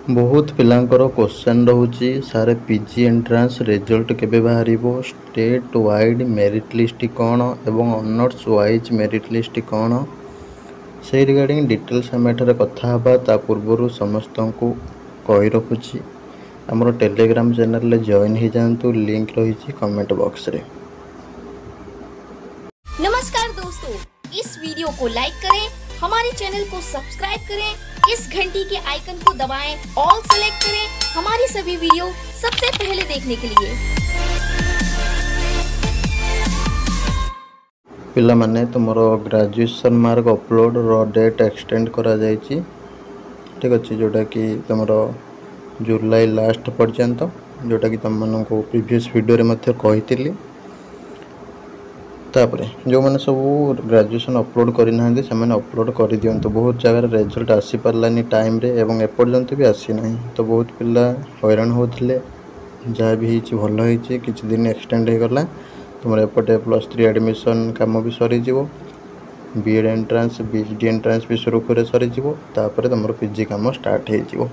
बहुत पिलांकर क्वेश्चन रोचे सारे पीजी एंट्रांस रिजल्ट केबे बाहरिबो स्टेट वाइड मेरिट लिस्ट कौन एवं ऑनर्स वाइज मेरिट लिस्ट कौन से रिगार्डिंग डिटेल्स आम एठारे कथा हबा ता पूर्व समस्त को कही रखुची आमर टेलीग्राम चैनल ले जॉइन हो जातु लिंक रही कमेंट बॉक्स रे। नमस्कार दोस्तों, इस वीडियो को लाइक करें, हमारे चैनल को सब्सक्राइब करें, इस घंटी के आइकन को दबाएं, ऑल सेलेक्ट करें हमारी सभी वीडियो सबसे पहले देखने के लिए। पिला माने तुमरो ग्रेजुएशन मार्क अपलोड रो डेट एक्सटेंड करा जायछि ठीक अछि जोटा कि तुमरो जुलाई लास्ट पर्यंत जोटा कि तुम मन को प्रीवियस वीडियो रे मध्य कहितली तापरे जो मैंने सब ग्रेजुएशन अपलोड करना अपलोड कर दिंतु। बहुत जगह रिजल्ट आसी पारानी टाइम रे एवं एपर्यंत भी आसी ना तो बहुत पिला हैरान होते जहाँ भी भल हो किसी दिन एक्सटेंड हो गला तुम एपटे +3 एडमिशन काम भी सरी बीएड एंट्रांस बीएसडी एंट्रांस भी सुरखुरे सरी तुम पीजी काम स्टार्ट हो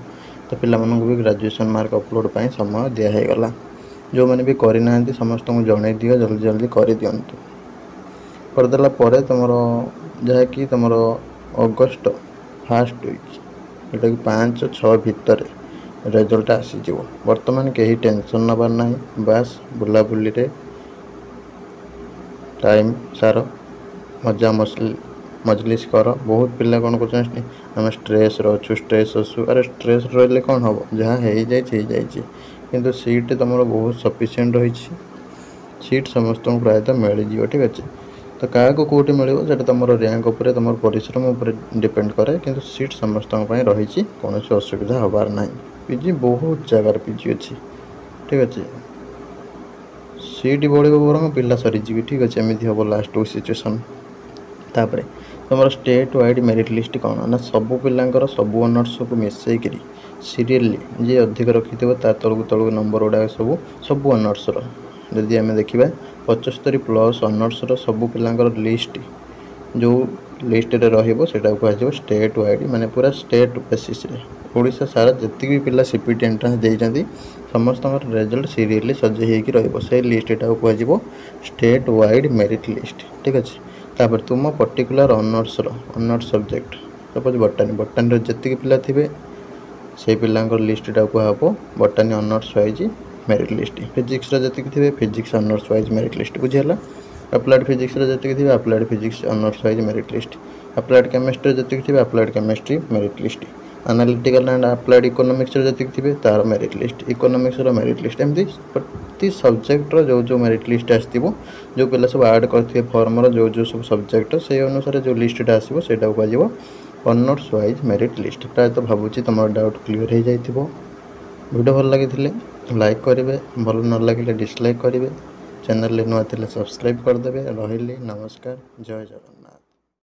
तो पिला भी ग्रेजुएशन मार्क अपलोड पर समय दिगला। जो मैंने भी करना समस्त को जन दियो जल्दी जल्दी कर दिंतु करदेला परे तुमर जहाँकि तुमर अगस्ट फास्ट वीक जोटा कि 5-6 भितर रिजल्ट आसीज। बर्तमान कहीं टेंशन नबार ना बास बुलाबुली रे टाइम सार मजा मजलिस कर। बहुत पिला कौन कर आम स्ट्रेस अच्छु स्ट्रेस अच्छु अरे स्ट्रेस रही कौन हम जहाँ हो जाए सीट तुम बहुत सफिशिएंट रही सीट समस्त को प्रायतः मिल ठीक अच्छे तो क्या कौटी मिले तुम रैंक उपर तुम परिश्रम उपर डिपेंड करे कि सीट समस्त रही कौन असुविधा हबार ना। पीजी बहुत जगार पीजी अच्छी ठीक अच्छे सीट बढ़ बर पिला सरीजी ठीक अच्छे एमती हम लास्ट सिचुएसन। तापर तुम स्टेट वाइड मेरिट लिस्ट कौन ना सबू पिलांकर सबू ऑनर्स को मिसईक सीरियली जी अधिक रखि तलू तलू नंबर गुड़ा सबू ऑनर्स जदि आम देखा 75+ ऑनर्स सबू पिलांकर लिस्ट जो लिस्ट रे रहिबो सेटा कह स्टेट वाइड माने पूरा स्टेट बेसिस रे ओडिशा सारा जति भी पिला सीपीटी एंट्रांस देइचंती समस्त रिजल्ट सीरियली सजे होगी रहिबो से लिस्टा कह स्टेट वाइड मेरिट लिस्ट ठीक अच्छे। तापर तुम particular honours subject suppose botany जी पिला थे से पिलांकर लिस्टा कह botany honours wise merit list. Physics जी थे physics honours wise merit list बुझीगला। अप्लाइड फिजिक्स जी थे applied physics honours wise merit list. Applied chemistry जी थे applied chemistry merit list. Analytical and applied economics जी थे तार merit list economics merit list एमती प्रति सब्जेक्टर जो जो मेरिट लिस्ट आसो जो पिला सब ऐड करते फॉर्मर जो जो सब सब्जेक्ट से अनुसार जो लिस्टा आसो से कह ऑनर्स वाइज मेरिट लिस्ट। प्रायतः भावुँ तुम डाउट क्लीयर हो जाइए। वीडियो भल लगी लाइक करेंगे भल न लगे डिसलाइक करेंगे चैनल नुआ सब्सक्राइब करदे। रही नमस्कार जय जगन्नाथ।